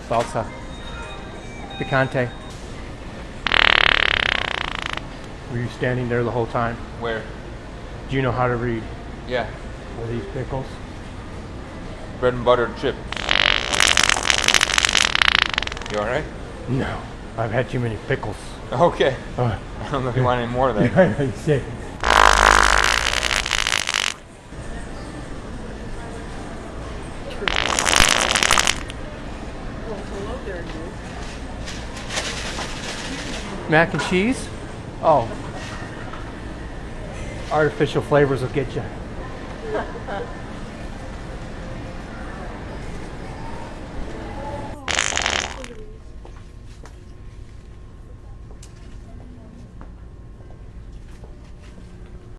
Salsa. Picante. Were you standing there the whole time? Where? Do you know how to read? Yeah. Were these pickles? Bread and butter chip. You alright? No. I've had too many pickles. Okay. Uh, I don't know if you want any more of that. you say. Mac and cheese? Oh. Artificial flavors will get you.